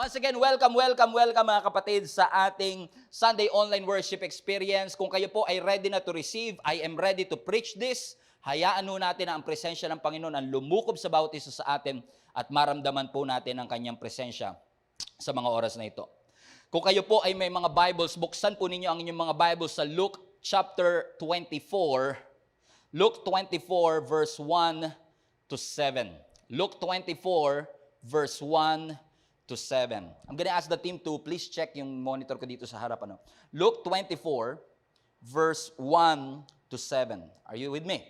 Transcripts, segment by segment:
Once again, welcome mga kapatid sa ating Sunday online worship experience. Kung kayo po ay ready na to receive, I am ready to preach this. Hayaan po natin na ang presensya ng Panginoon ang lumukob sa bawat isa sa atin at maramdaman po natin ang kanyang presensya sa mga oras na ito. Kung kayo po ay may mga Bibles, buksan po ninyo ang inyong mga Bibles sa Luke chapter 24. Luke 24 verse 1 to 7. Luke 24 verse 1 to 7. I'm gonna ask the team to please check yung monitor ko dito sa harap. Luke 24 verse 1 to 7. Are you with me?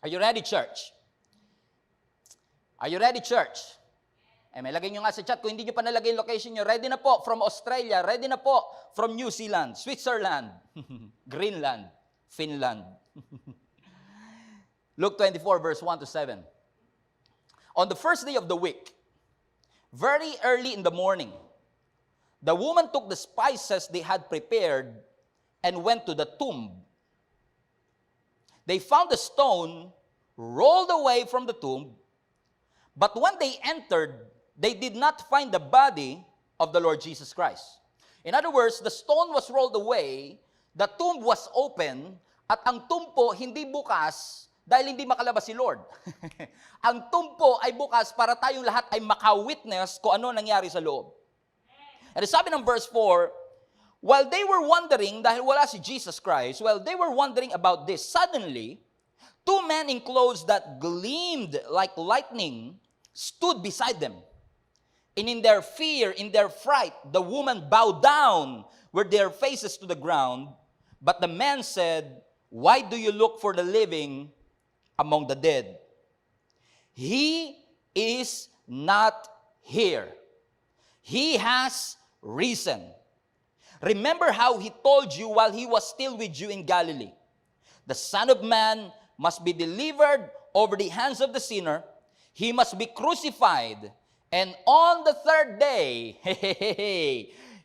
Are you ready, church? Are you ready, church? May lagay nyo nga sa chat. Kung hindi nyo pa nalagay yung location nyo, ready na po from Australia, ready na po from New Zealand, Switzerland, Greenland, Finland. Luke 24 verse 1 to 7. On the first day of the week, very early in the morning, the woman took the spices they had prepared and went to the tomb. They found the stone rolled away from the tomb, but when they entered, they did not find the body of the Lord Jesus Christ. In other words, the stone was rolled away, the tomb was open, at ang tomb po hindi bukas dahil hindi makalabas si Lord. Ang tomb po ay bukas para tayong lahat ay maka-witness kung ano nangyari sa loob. And sabi ng verse 4, while they were wondering, dahil wala si Jesus Christ, while they were wondering about this, suddenly, two men in clothes that gleamed like lightning stood beside them. And in their fear, in their fright, the woman bowed down with their faces to the ground. But the man said, "Why do you look for the living among the dead? He is not here. He has risen. Remember how he told you while he was still with you in Galilee. The Son of Man must be delivered over the hands of the sinner. He must be crucified. And on the third day,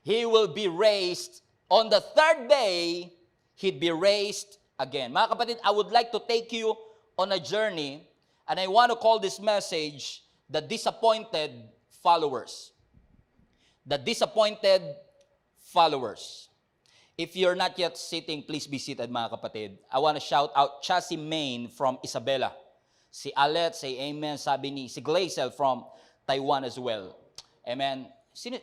he will be raised. On the third day, he'd be raised again." Mga kapatid, I would like to take you on a journey, and I want to call this message, The Disappointed Followers. The Disappointed Followers. If you're not yet sitting, please be seated mga kapatid. I want to shout out Chassis Main from Isabela. Si Alet, say amen. Sabi ni si Glazel from Taiwan as well. Amen.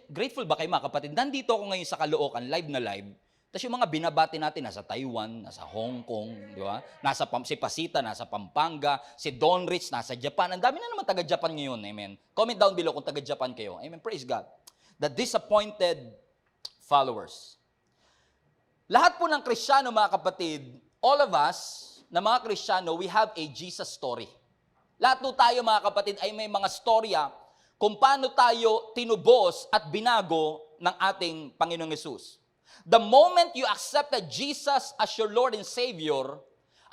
Grateful ba kayo mga kapatid? Nandito ako ngayon sa Caloocan, live na live. Tapos yung mga binabati natin, nasa Taiwan, nasa Hong Kong, di ba? Si Pasita, nasa Pampanga, si Don Rich, nasa Japan. Ang dami na naman taga-Japan ngayon, amen. Comment down below kung taga-Japan kayo. Amen, praise God. The disappointed followers. Lahat po ng Kristiyano, mga kapatid, all of us, na mga Kristiyano, we have a Jesus story. Lahat po tayo, mga kapatid, ay may mga storya kung paano tayo tinubos at binago ng ating Panginoong Hesus. The moment you accepted Jesus as your Lord and Savior,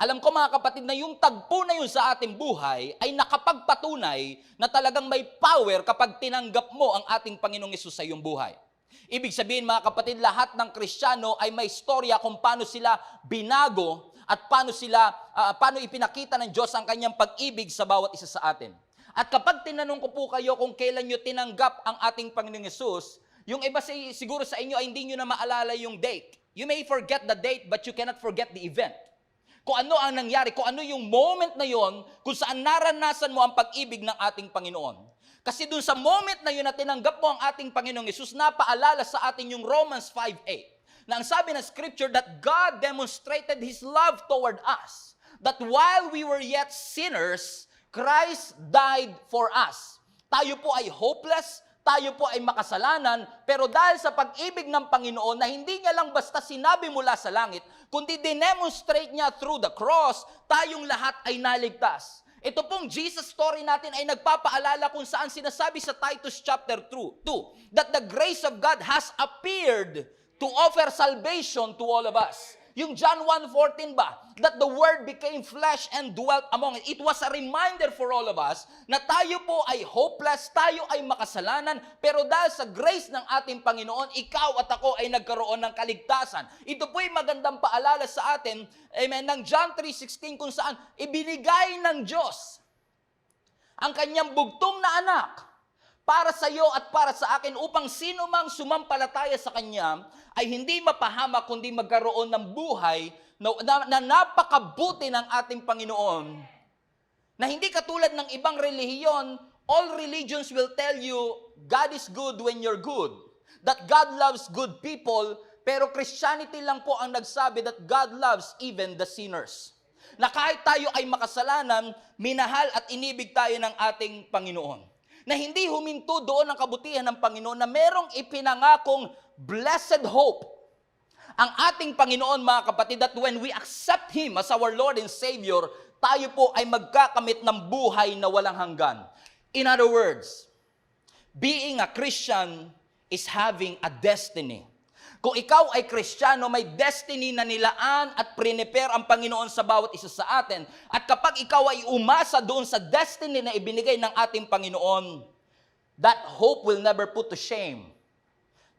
alam ko mga kapatid na yung tagpo na yun sa ating buhay ay nakapagpatunay na talagang may power kapag tinanggap mo ang ating Panginoong Hesus sa iyong buhay. Ibig sabihin mga kapatid, lahat ng Kristiyano ay may istorya kung paano sila binago at paano ipinakita ng Diyos ang kanyang pag-ibig sa bawat isa sa atin. At kapag tinanong ko po kayo kung kailan nyo tinanggap ang ating Panginoong Hesus, yung iba siguro sa inyo ay hindi nyo na maalala yung date. You may forget the date, but you cannot forget the event. Kung ano ang nangyari, kung ano yung moment na yon, kung saan naranasan mo ang pag-ibig ng ating Panginoon. Kasi dun sa moment na yun na tinanggap mo ang ating Panginoong Hesus, napaalala sa atin yung Romans 5:8. Na ang sabi ng Scripture that God demonstrated His love toward us. That while we were yet sinners, Christ died for us. Tayo po ay hopeless, tayo po ay makasalanan, pero dahil sa pag-ibig ng Panginoon na hindi niya lang basta sinabi mula sa langit, kundi demonstrate niya through the cross, tayong lahat ay naligtas. Ito pong Jesus story natin ay nagpapaalala kung saan sinasabi sa Titus chapter 2, that the grace of God has appeared to offer salvation to all of us. Yung John 1:14 ba? That the Word became flesh and dwelt among us. It was a reminder for all of us na tayo po ay hopeless, tayo ay makasalanan, pero dahil sa grace ng ating Panginoon, ikaw at ako ay nagkaroon ng kaligtasan. Ito po ay magandang paalala sa atin, amen, ng John 3:16 kung saan ibinigay ng Diyos ang kanyang bugtong na anak para sa iyo at para sa akin upang sino mang sumampalataya sa Kanya ay hindi mapahamak kundi magkaroon ng buhay na napakabuti ng ating Panginoon. Na hindi katulad ng ibang relihiyon, all religions will tell you God is good when you're good. That God loves good people, pero Christianity lang po ang nagsabi that God loves even the sinners. Na kahit tayo ay makasalanan, minahal at inibig tayo ng ating Panginoon. Na hindi huminto doon ang kabutihan ng Panginoon, na merong ipinangakong blessed hope ang ating Panginoon, mga kapatid, that when we accept Him as our Lord and Savior, tayo po ay magkakamit ng buhay na walang hanggan. In other words, being a Christian is having a destiny. Kung ikaw ay Kristiyano, may destiny na nilaan at prepare ang Panginoon sa bawat isa sa atin. At kapag ikaw ay umasa doon sa destiny na ibinigay ng ating Panginoon, that hope will never put to shame.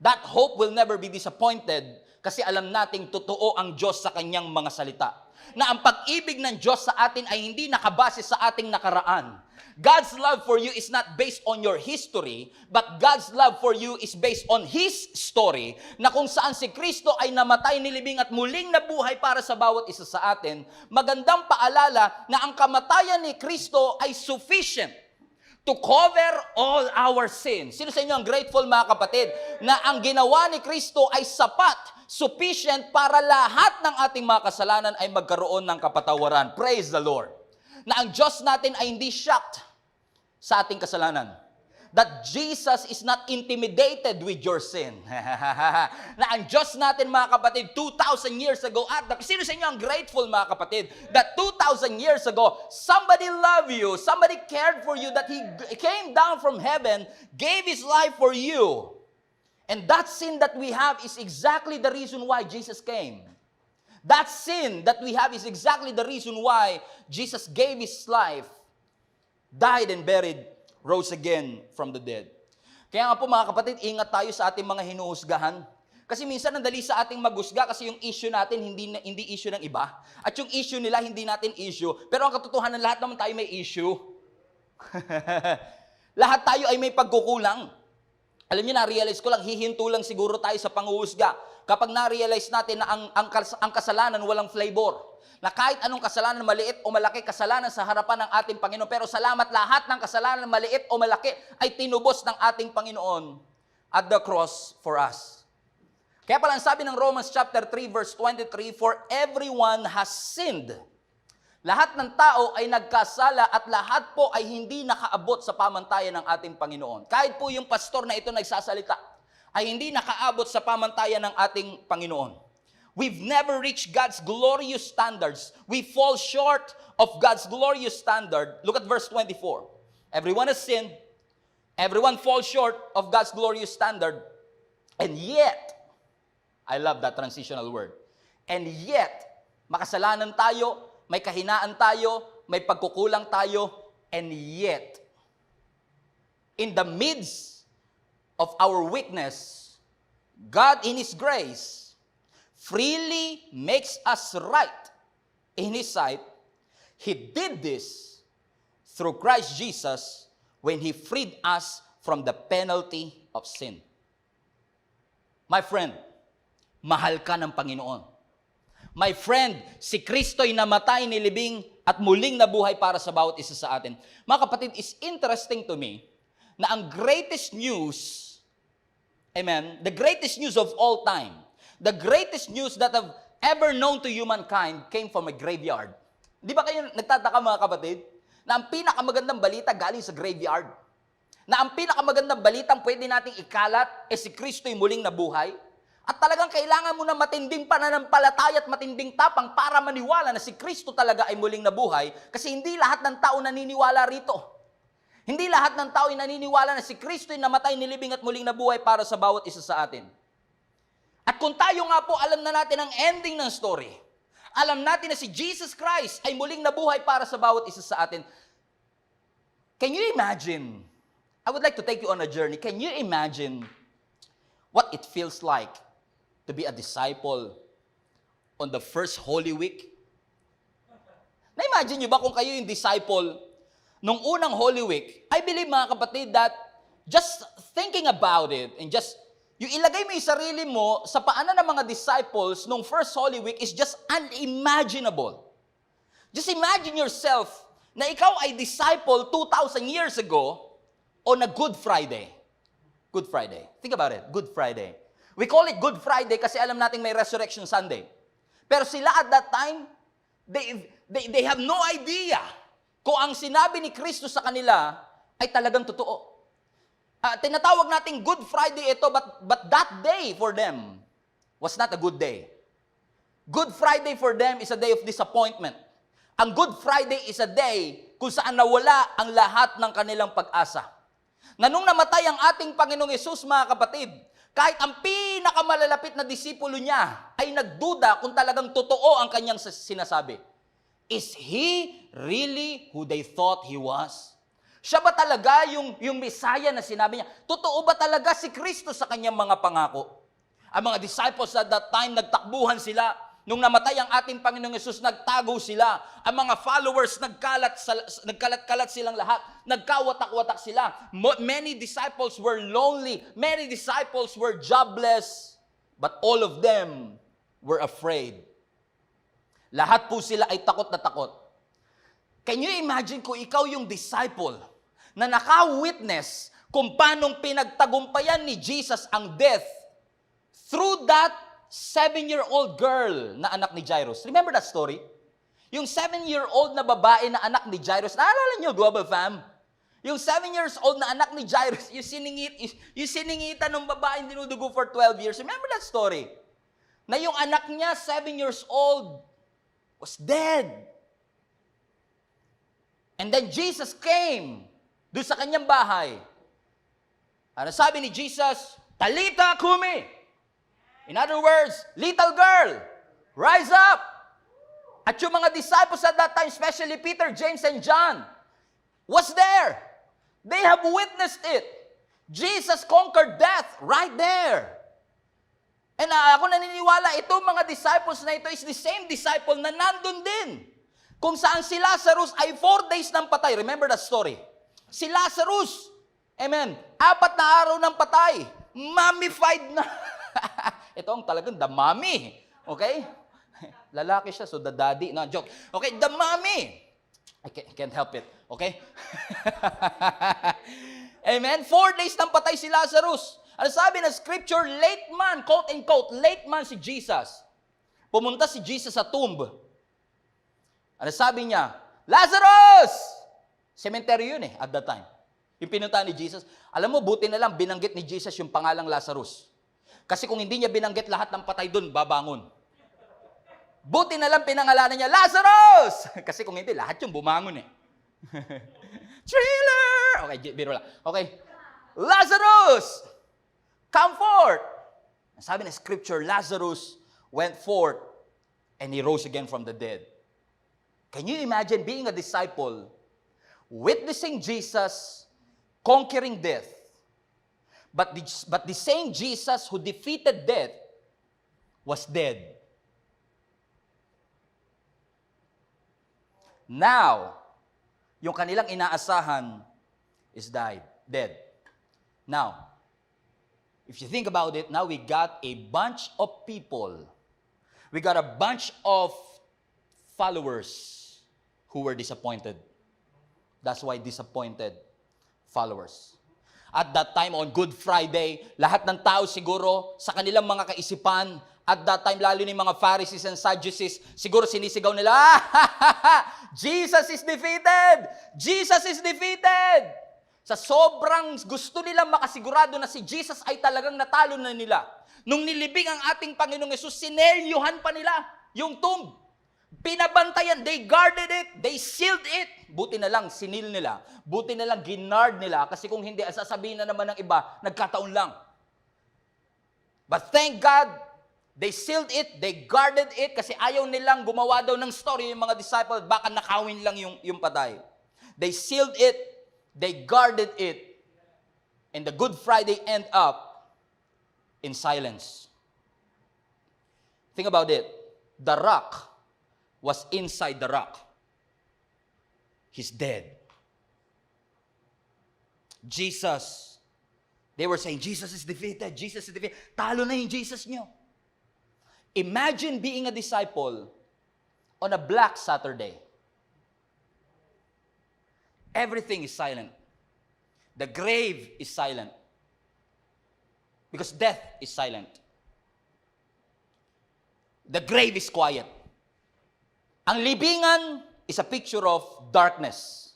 That hope will never be disappointed kasi alam nating totoo ang Diyos sa Kanyang mga salita. Na ang pag-ibig ng Diyos sa atin ay hindi nakabase sa ating nakaraan. God's love for you is not based on your history, but God's love for you is based on His story, na kung saan si Kristo ay namatay, nilibing at muling nabuhay para sa bawat isa sa atin. Magandang paalala na ang kamatayan ni Kristo ay sufficient to cover all our sins. Sino sa inyo ang grateful, mga kapatid, na ang ginawa ni Kristo ay sapat, sufficient para lahat ng ating mga kasalanan ay magkaroon ng kapatawaran. Praise the Lord. Na ang Diyos natin ay hindi shocked sa ating kasalanan. That Jesus is not intimidated with your sin. Na ang Diyos natin, mga kapatid, 2,000 years ago, at sino sa inyo ang grateful, mga kapatid, that 2,000 years ago, somebody loved you, somebody cared for you, that He came down from heaven, gave His life for you. And that sin that we have is exactly the reason why Jesus came. That sin that we have is exactly the reason why Jesus gave His life, died and buried, rose again from the dead. Kaya nga po, mga kapatid, ingat tayo sa ating mga hinuhusgahan. Kasi minsan nandali sa ating maghusga kasi yung issue natin hindi issue ng iba. At yung issue nila hindi natin issue. Pero ang katotohanan, lahat naman tayo may issue. Lahat tayo ay may pagkukulang. Alam niyo, na-realize ko lang, hihinto lang siguro tayo sa panghuhusga kapag na-realize natin na ang kasalanan walang flavor. Na kahit anong kasalanan, maliit o malaki, kasalanan sa harapan ng ating Panginoon. Pero salamat, lahat ng kasalanan, maliit o malaki, ay tinubos ng ating Panginoon at the cross for us. Kaya pala ang sabi ng Romans chapter 3 verse 23, for everyone has sinned. Lahat ng tao ay nagkasala at lahat po ay hindi nakaabot sa pamantayan ng ating Panginoon. Kahit po yung pastor na ito nagsasalita, ay hindi nakaabot sa pamantayan ng ating Panginoon. We've never reached God's glorious standards. We fall short of God's glorious standard. Look at verse 24. Everyone has sinned. Everyone falls short of God's glorious standard. And yet, I love that transitional word. And yet, makasalanan tayo, may kahinaan tayo, may pagkukulang tayo, and yet, in the midst of our weakness, God in His grace freely makes us right in His sight. He did this through Christ Jesus when He freed us from the penalty of sin. My friend, mahal ka ng Panginoon. My friend, si Kristo'y namatay, nilibing, at muling nabuhay para sa bawat isa sa atin. Mga kapatid, it's interesting to me na ang greatest news, amen, the greatest news of all time, the greatest news that have ever known to humankind came from a graveyard. Di ba kayo nagtataka, mga kapatid, na ang pinakamagandang balita galing sa graveyard? Na ang pinakamagandang balitang pwede nating ikalat si Kristo'y muling nabuhay? At talagang kailangan mo na matinding pananampalataya at matinding tapang para maniwala na si Kristo talaga ay muling nabuhay, kasi hindi lahat ng tao naniniwala rito. Hindi lahat ng tao ay naniniwala na si Kristo ay namatay, nilibing at muling nabuhay para sa bawat isa sa atin. At kung tayo nga po, alam na natin ang ending ng story. Alam natin na si Jesus Christ ay muling nabuhay para sa bawat isa sa atin. Can you imagine? I would like to take you on a journey. Can you imagine what it feels like to be a disciple on the first Holy Week? Na-imagine nyo ba kung kayo yung disciple nung unang Holy Week? I believe, mga kapatid, that just thinking about it, and just, yung ilagay mo yung sarili mo sa paanan ng mga disciples nung first Holy Week is just unimaginable. Just imagine yourself na ikaw ay disciple 2,000 years ago on a Good Friday. Good Friday. Think about it, Good Friday. We call it Good Friday kasi alam natin may Resurrection Sunday. Pero sila at that time, they have no idea kung ang sinabi ni Kristo sa kanila ay talagang totoo. Tinatawag nating Good Friday ito, but that day for them was not a good day. Good Friday for them is a day of disappointment. Ang Good Friday is a day kung saan nawala ang lahat ng kanilang pag-asa. Na nung namatay ang ating Panginoong Hesus, mga kapatid, kahit ang pinakamalalapit na disipulo niya ay nagduda kung talagang totoo ang kanyang sinasabi. Is He really who they thought He was? Siya ba talaga yung Messiah na sinabi niya? Totoo ba talaga si Kristo sa kanyang mga pangako? Ang mga disciples at that time, nagtakbuhan sila. Nung namatay ang ating Panginoong Hesus, nagtago sila. Ang mga followers, nagkalat-kalat silang lahat. Nagkawatak-watak sila. Many disciples were lonely. Many disciples were jobless. But all of them were afraid. Lahat po sila ay takot na takot. Can you imagine kung ikaw yung disciple na naka-witness kung paanong pinagtagumpayan ni Jesus ang death through that 7-year-old girl na anak ni Jairus. Remember that story? Yung 7-year-old na babae na anak ni Jairus. Naalala niyo, Global Fam? Yung 7 years old na anak ni Jairus, yung siningitan ng babaeng dinudugo for 12 years. Remember that story? Na yung anak niya, 7 years old, was dead. And then Jesus came doon sa kanyang bahay. Ano sabi ni Jesus? Talita kumi. In other words, little girl, rise up. At yung mga disciples at that time, especially Peter, James, and John, was there. They have witnessed it. Jesus conquered death right there. And ako naniniwala, itong mga disciples na ito is the same disciple na nandun din. Kung saan si Lazarus ay 4 days ng patay. Remember that story? Si Lazarus, amen, 4 na araw ng patay. Mummified na. Ito ang talagang the mommy. Okay? Lalaki siya, so the daddy. No, joke. Okay, the mommy. I can't help it. Okay? Amen? 4 days ng patay si Lazarus. Ano sabi ng scripture? Late man, quote and quote, late man si Jesus. Pumunta si Jesus sa tomb. Ano sabi niya? Lazarus! Cemetery yun at that time. Yung pinuntahan ni Jesus. Alam mo, buti na lang binanggit ni Jesus yung pangalang Lazarus. Kasi kung hindi niya binanggit lahat ng patay doon, babangon. Buti na lang pinangalanan niya, Lazarus! Kasi kung hindi, lahat yung bumangon Thriller! Okay, biro lang. Okay. Lazarus! Come forth! Sabi ng scripture, Lazarus went forth and he rose again from the dead. Can you imagine being a disciple, witnessing Jesus conquering death, but the same Jesus who defeated death was dead. Now, yung kanilang inaasahan is dead. Now, if you think about it, now we got a bunch of people. We got a bunch of followers who were disappointed. That's why disappointed followers. At that time, on Good Friday, lahat ng tao siguro sa kanilang mga kaisipan, at that time, lalo ni mga Pharisees and Sadducees, siguro sinisigaw nila, Jesus is defeated! Jesus is defeated! Sa sobrang gusto nilang makasigurado na si Jesus ay talagang natalo na nila. Nung nilibing ang ating Panginoong Hesus, sinelyuhan pa nila yung tomb. Pinabantayan, they guarded it, they sealed it. Buti na lang, sinil nila. Buti na lang, ginard nila. Kasi kung hindi, sasabihin na naman ng iba, nagkataon lang. But thank God, they sealed it, they guarded it, kasi ayaw nilang gumawa daw ng story yung mga disciples, baka nakawin lang yung patay. They sealed it, they guarded it, and the Good Friday end up in silence. Think about it. The rock was inside the rock. He's dead. Jesus They were saying, Jesus is defeated, Jesus is defeated. Talo na yung Jesus nyo. Imagine being a disciple on a black Saturday. Everything is silent. The grave is silent. Because death is silent. The grave is quiet. Ang libingan is a picture of darkness.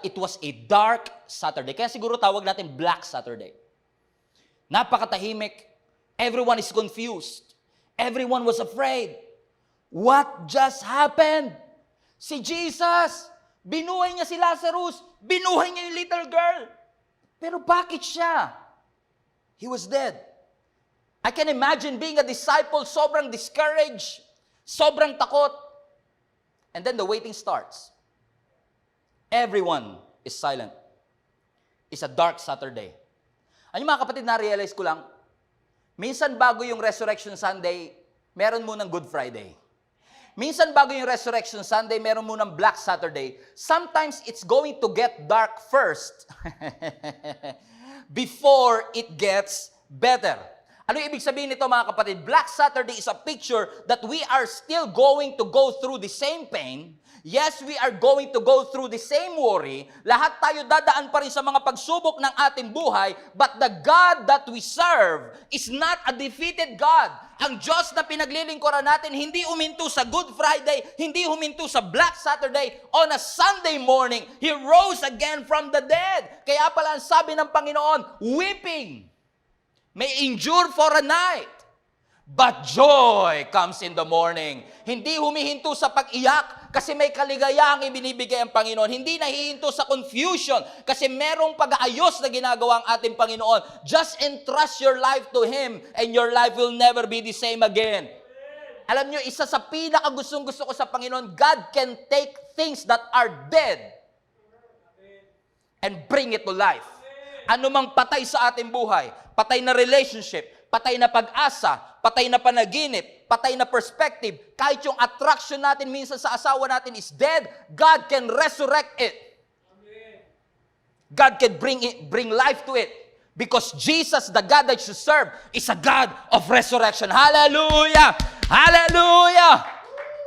It was a dark Saturday. Kaya siguro tawag natin Black Saturday. Napakatahimik. Everyone is confused. Everyone was afraid. What just happened? Si Jesus, binuhay niya si Lazarus. Binuhay niya yung little girl. Pero bakit siya? He was dead. I can imagine being a disciple, sobrang discouraged, sobrang takot. And then the waiting starts. Everyone is silent. It's a dark Saturday. Ano mga kapatid, na-realize ko lang, minsan bago yung Resurrection Sunday, meron munang Good Friday. Minsan bago yung Resurrection Sunday, meron munang Black Saturday. Sometimes it's going to get dark first before it gets better. Ano yung ibig sabihin nito mga kapatid? Black Saturday is a picture that we are still going to go through the same pain. Yes, we are going to go through the same worry. Lahat tayo dadaan pa rin sa mga pagsubok ng ating buhay. But the God that we serve is not a defeated God. Ang Diyos na pinaglilingkuran natin, hindi huminto sa Good Friday, hindi huminto sa Black Saturday. On a Sunday morning, He rose again from the dead. Kaya pala ang sabi ng Panginoon, weeping may endure for a night, but joy comes in the morning. Hindi humihinto sa pag-iyak kasi may kaligayahang ibinibigay ang Panginoon. Hindi nahihinto sa confusion kasi merong pag-aayos na ginagawa ang ating Panginoon. Just entrust your life to Him and your life will never be the same again. Alam nyo, isa sa pinakagustong-gusto ko sa Panginoon, God can take things that are dead and bring it to life. Ano mang patay sa ating buhay, patay na relationship, patay na pag-asa, patay na panaginip, patay na perspective, kahit yung attraction natin minsan sa asawa natin is dead, God can resurrect it. God can bring life to it. Because Jesus, the God that you serve, is a God of resurrection. Hallelujah! Hallelujah!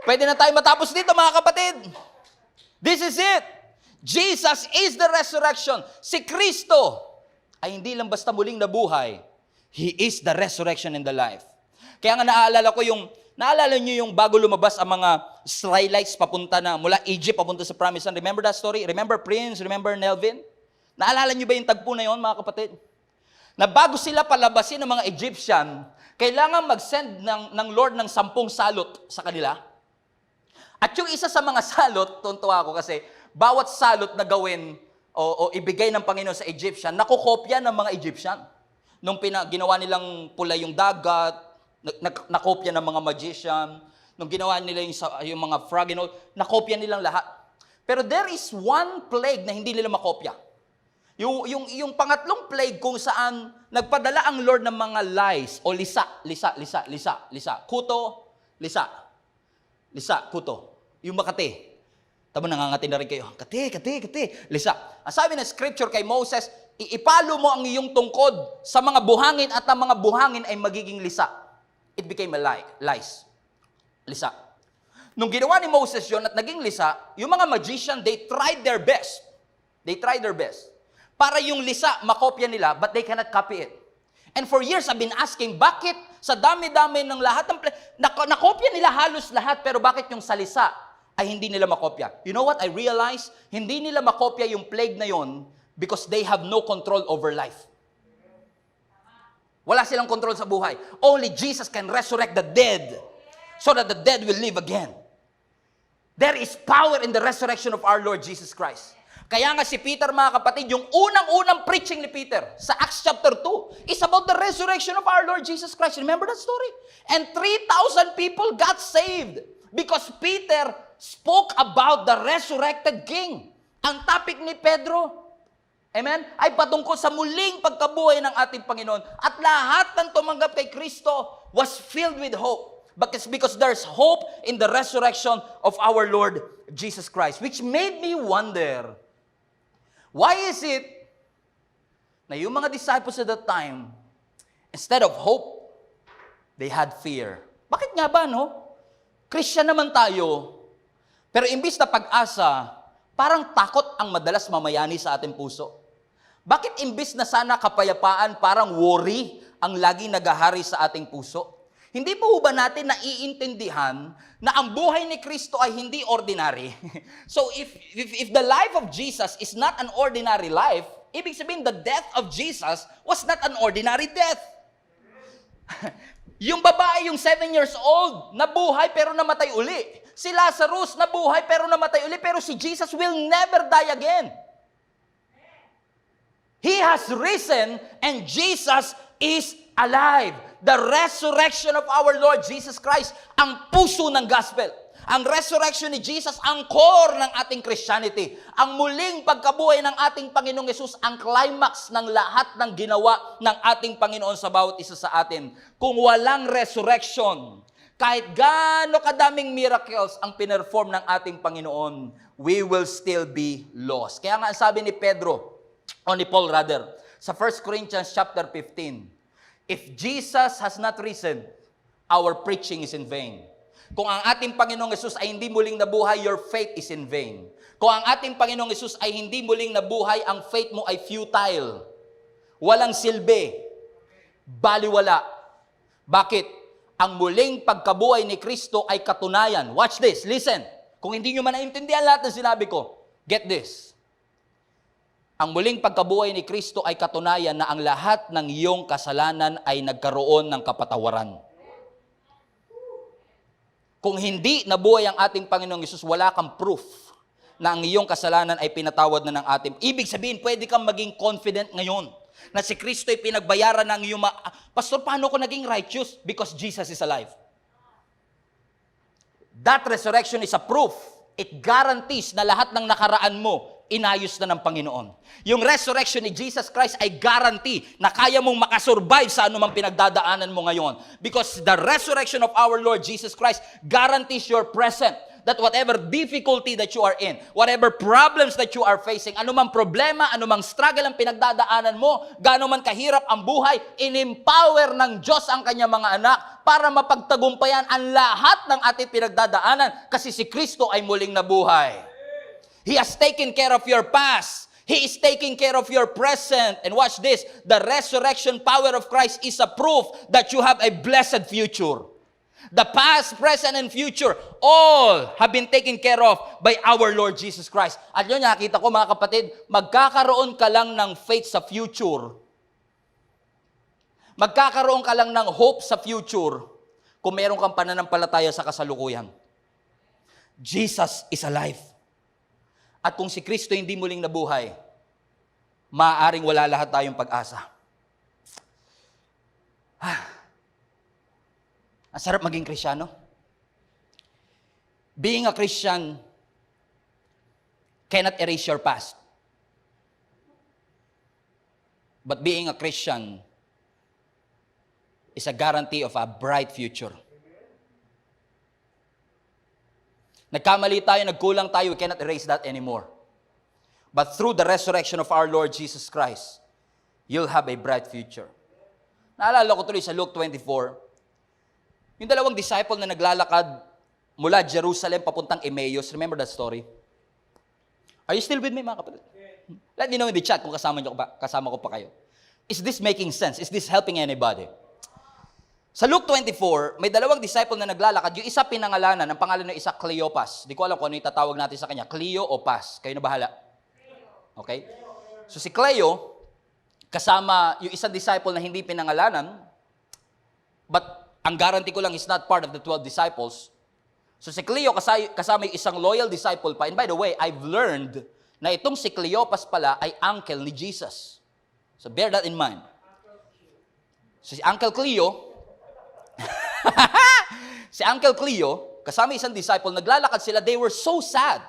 Pwede na tayo matapos dito mga kapatid. This is it. Jesus is the resurrection. Si Kristo ay hindi lang basta muling nabuhay. He is the resurrection and the life. Kaya nga naalala nyo yung bago lumabas ang mga slides papunta na mula Egypt papunta sa Promised Land. Remember that story? Remember Prince? Remember Nelvin? Naalala nyo ba yung tagpo na yun, mga kapatid? Na bago sila palabasin ng mga Egyptian, kailangan mag-send ng Lord ng 10 salot sa kanila. At yung isa sa mga salot, tuntua ako kasi, bawat salot na gawin o ibigay ng Panginoon sa Egyptian, nakukopya ng mga Egyptian. Nung ginawa nilang pula yung dagat, nakopya ng mga magician. Nung ginawa nila yung mga frog, nakopya nilang lahat. Pero there is one plague na hindi nila makopya. Yung pangatlong plague kung saan nagpadala ang Lord ng mga lies o lisa, kuto, lisa, kuto. Yung makati. Tama, nangangati na rin kayo. Kati, lisa. Ang sabi ng scripture kay Moses, ipalo mo ang iyong tungkod sa mga buhangin at ang mga buhangin ay magiging lisa. It became a lies. Lisa. Nung ginawa ni Moses yon at naging lisa, yung mga magician, they tried their best. Para yung lisa, makopya nila, but they cannot copy it. And for years, I've been asking, bakit sa dami-dami ng lahat, nakopya nila halos lahat, pero bakit yung sa lisa ay hindi nila makopya? You know what I realized? Hindi nila makopya yung plague na yon because they have no control over life. Wala silang control sa buhay. Only Jesus can resurrect the dead so that the dead will live again. There is power in the resurrection of our Lord Jesus Christ. Kaya nga si Peter, mga kapatid, yung unang-unang preaching ni Peter sa Acts chapter 2 is about the resurrection of our Lord Jesus Christ. Remember that story? And 3,000 people got saved because Peter spoke about the resurrected King. Ang topic ni Pedro, amen, ay patungkol sa muling pagkabuhay ng ating Panginoon. At lahat ng tumanggap kay Kristo was filled with hope. Because there's hope in the resurrection of our Lord Jesus Christ. Which made me wonder, why is it na yung mga disciples at that time, instead of hope, they had fear. Bakit nga ba, no? Christian naman tayo, pero imbis na pag-asa, parang takot ang madalas mamayani sa ating puso. Bakit imbis na sana kapayapaan, parang worry ang laging nagahari sa ating puso? Hindi po ba natin naiintindihan na ang buhay ni Kristo ay hindi ordinary? So if the life of Jesus is not an ordinary life, ibig sabihin the death of Jesus was not an ordinary death. Yung babae, yung 7 years old, nabuhay pero namatay uli. Si Lazarus, nabuhay pero namatay uli. Pero si Jesus will never die again. He has risen and Jesus is alive. The resurrection of our Lord Jesus Christ, ang puso ng gospel. Ang resurrection ni Jesus, ang core ng ating Christianity. Ang muling pagkabuhay ng ating Panginoong Yesus, ang climax ng lahat ng ginawa ng ating Panginoon sa bawat isa sa atin. Kung walang resurrection, kahit gaano kadaming miracles ang pinerform ng ating Panginoon, we will still be lost. Kaya nga sabi ni Pedro, o ni Paul rather, sa 1 Corinthians chapter 15, if Jesus has not risen, our preaching is in vain. Kung ang ating Panginoong Yesus ay hindi muling nabuhay, your faith is in vain. Kung ang ating Panginoong Yesus ay hindi muling nabuhay, ang faith mo ay futile. Walang silbi. Baliwala. Bakit? Ang muling pagkabuhay ni Kristo ay katunayan. Watch this, listen. Kung hindi nyo man naintindihan lahat ng sinabi ko, get this. Ang muling pagkabuhay ni Kristo ay katunayan na ang lahat ng iyong kasalanan ay nagkaroon ng kapatawaran. Kung hindi nabuhay ang ating Panginoong Yesus, wala kang proof na ang iyong kasalanan ay pinatawad na ng ating. Ibig sabihin, pwede kang maging confident ngayon na si Kristo ay pinagbayaran ng iyong Pastor, paano ko naging righteous? Because Jesus is alive. That resurrection is a proof. It guarantees na lahat ng nakaraan mo inayos na ng Panginoon. Yung resurrection ni Jesus Christ ay guarantee na kaya mong makasurvive sa anumang pinagdadaanan mo ngayon. Because the resurrection of our Lord Jesus Christ guarantees your present. That whatever difficulty that you are in, whatever problems that you are facing, anumang problema, anumang struggle ang pinagdadaanan mo, gaano man kahirap ang buhay, in-empower ng Diyos ang kanyang mga anak para mapagtagumpayan ang lahat ng ating pinagdadaanan kasi si Kristo ay muling nabuhay. He has taken care of your past. He is taking care of your present. And watch this, the resurrection power of Christ is a proof that you have a blessed future. The past, present, and future, all have been taken care of by our Lord Jesus Christ. At yun, nakita ko mga kapatid, magkakaroon ka lang ng faith sa future. Magkakaroon ka lang ng hope sa future kung meron kang pananampalataya sa kasalukuyan. Jesus is alive. At kung si Kristo hindi muling nabuhay, maaaring wala lahat tayong pag-asa. Ang sarap maging Kristiyano. Being a Christian cannot erase your past. But being a Christian is a guarantee of a bright future. Nagkamali tayo, nagkulang tayo, we cannot erase that anymore. But through the resurrection of our Lord Jesus Christ, you'll have a bright future. Naalala ko tuloy sa Luke 24, yung dalawang disciple na naglalakad mula Jerusalem papuntang Emmaus. Remember that story? Are you still with me, mga kapatid? Let me know in the chat kung kasama ko pa kayo. Is this making sense? Is this helping anybody? Sa Luke 24, may dalawang disciple na naglalakad. Yung isa pinangalanan, ang pangalan ng isa Cleopas. Di ko alam kung ano yung tatawag natin sa kanya. Cleo o Pas? Kayo na bahala. Okay? So si Cleo, kasama yung isang disciple na hindi pinangalanan, but ang guarantee ko lang is not part of the 12 disciples. So si Cleo kasama yung isang loyal disciple pa. And by the way, I've learned na itong si Cleopas pala ay uncle ni Jesus. So bear that in mind. So si Uncle Cleo, si Uncle Cleo, kasama isang disciple, naglalakad sila, they were so sad.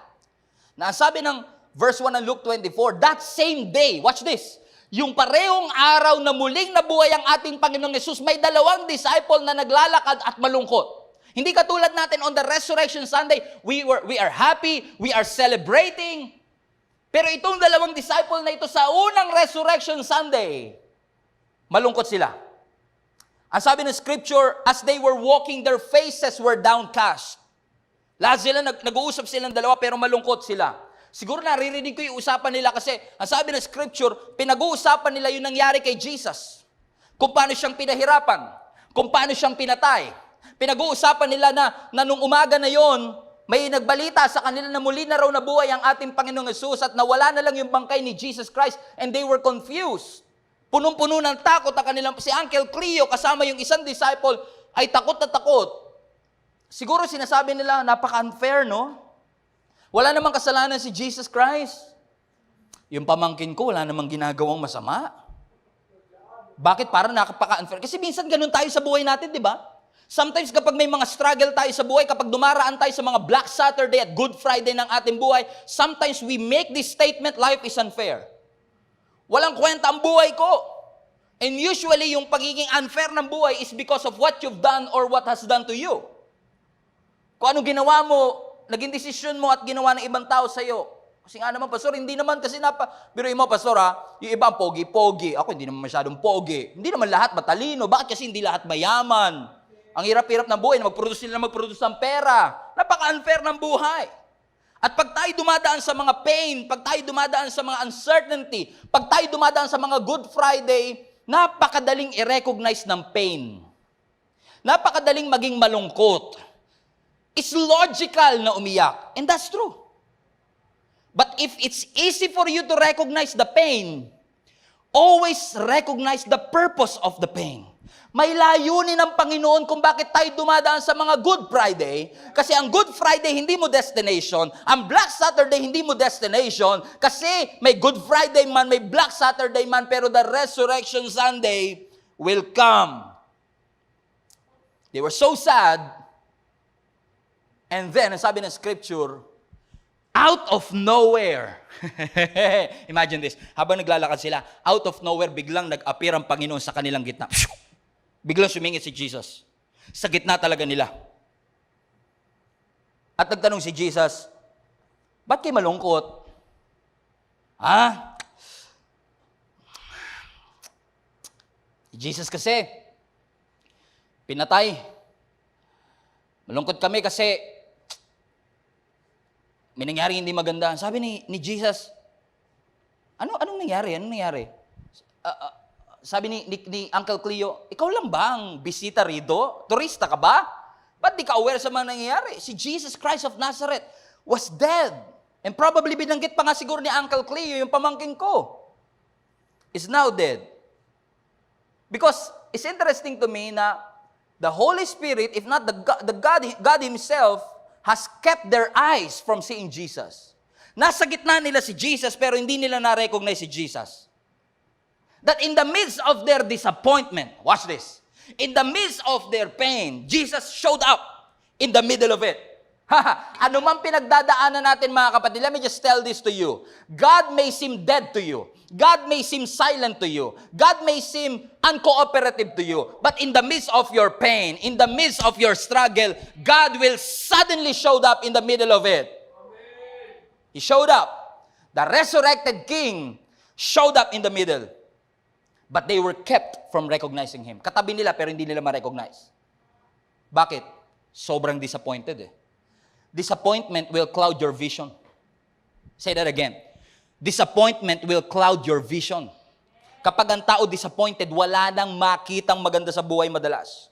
Na sabi ng verse 1 ng Luke 24, that same day, watch this, yung parehong araw na muling nabuhay ang ating Panginoong Yesus, may dalawang disciple na naglalakad at malungkot. Hindi katulad natin on the Resurrection Sunday, we are happy, we are celebrating. Pero itong dalawang disciple na ito sa unang Resurrection Sunday, malungkot sila. Ang sabi ng scripture, as they were walking, their faces were downcast. Lahat sila, nag-uusap silang dalawa pero malungkot sila. Siguro naririnig ko yung usapan nila kasi ang sabi ng scripture, pinag-uusapan nila yung nangyari kay Jesus. Kung paano siyang pinahirapan, kung paano siyang pinatay. Pinag-uusapan nila na nung umaga na yon, may nagbalita sa kanila na muli na raw nabuhay ang ating Panginoong Hesus at nawala na lang yung bangkay ni Jesus Christ and they were confused. Punong-puno ng takot ang kanilang, si Uncle Cleo kasama yung isang disciple ay takot na takot. Siguro sinasabi nila, napaka-unfair, no? Wala namang kasalanan si Jesus Christ. Yung pamangkin ko, wala namang ginagawang masama. Bakit parang napaka-unfair? Kasi minsan ganun tayo sa buhay natin, di ba? Sometimes kapag may mga struggle tayo sa buhay, kapag dumaraan tayo sa mga Black Saturday at Good Friday ng ating buhay, sometimes we make this statement, life is unfair. Walang kwenta ang buhay ko. And usually, yung pagiging unfair ng buhay is because of what you've done or what has done to you. Kung ano ginawa mo, naging desisyon mo at ginawa ng ibang tao sa'yo. Kasi nga naman, Pastor, hindi naman kasi biruin mo, Pastor, yung iba pogi-pogi. Ako, hindi naman masyadong pogi. Hindi naman lahat matalino. Bakit kasi hindi lahat mayaman? Ang hirap-hirap ng buhay, magproduce ng pera. Napaka-unfair ng buhay. At pag tayo dumadaan sa mga pain, pag tayo dumadaan sa mga uncertainty, pag tayo dumadaan sa mga Good Friday, napakadaling i-recognize ng pain. Napakadaling maging malungkot. It's logical na umiyak. And that's true. But if it's easy for you to recognize the pain, always recognize the purpose of the pain. May layunin ng Panginoon kung bakit tayo dumadaan sa mga Good Friday. Kasi ang Good Friday hindi mo destination. Ang Black Saturday hindi mo destination. Kasi may Good Friday man, may Black Saturday man, pero the Resurrection Sunday will come. They were so sad. And then, ang sabi ng scripture, out of nowhere. Imagine this. Habang naglalakad sila, out of nowhere, biglang nag-appear ang Panginoon sa kanilang gitna. Biglang sumingit si Jesus. Sa gitna talaga nila. At nagtanong si Jesus, ba't kayo malungkot? Jesus kasi, pinatay. Malungkot kami kasi, may nangyari hindi maganda. Sabi ni Jesus, anong nangyari? Anong nangyari? Sabi ni Uncle Cleo, ikaw lang ba ang bisita rito? Turista ka ba? Ba't di ka aware sa mga nangyayari? Si Jesus Christ of Nazareth was dead. And probably binanggit pa nga siguro ni Uncle Cleo, yung pamangkin ko, is now dead. Because it's interesting to me na the Holy Spirit, if not the God Himself, has kept their eyes from seeing Jesus. Nasa gitna nila si Jesus, pero hindi nila na-recognize si Jesus. That in the midst of their disappointment, watch this, in the midst of their pain, Jesus showed up in the middle of it. Ano man pinagdadaanan natin mga kapatid, let me just tell this to you. God may seem dead to you. God may seem silent to you. God may seem uncooperative to you. But in the midst of your pain, in the midst of your struggle, God will suddenly show up in the middle of it. He showed up. The resurrected King showed up in the middle. But they were kept from recognizing Him. Katabi nila pero hindi nila ma-recognize. Bakit? Sobrang disappointed eh. Disappointment will cloud your vision. Say that again. Disappointment will cloud your vision. Kapag ang tao disappointed, wala nang makitang maganda sa buhay madalas.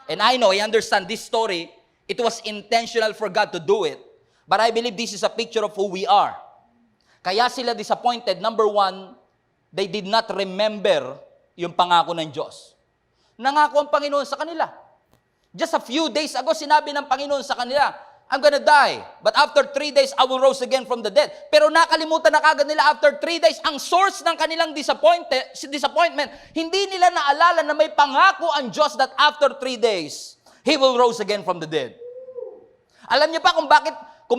And I understand this story, it was intentional for God to do it. But I believe this is a picture of who we are. Kaya sila disappointed, number one, they did not remember yung pangako ng Diyos. Nangako ang Panginoon sa kanila. Just a few days ago, sinabi ng Panginoon sa kanila, I'm gonna die, but after 3 days, I will rise again from the dead. Pero nakalimutan na kagad nila after 3 days, ang source ng kanilang disappointment, hindi nila naalala na may pangako ang Diyos that after 3 days, He will rise again from the dead. Alam niyo pa kung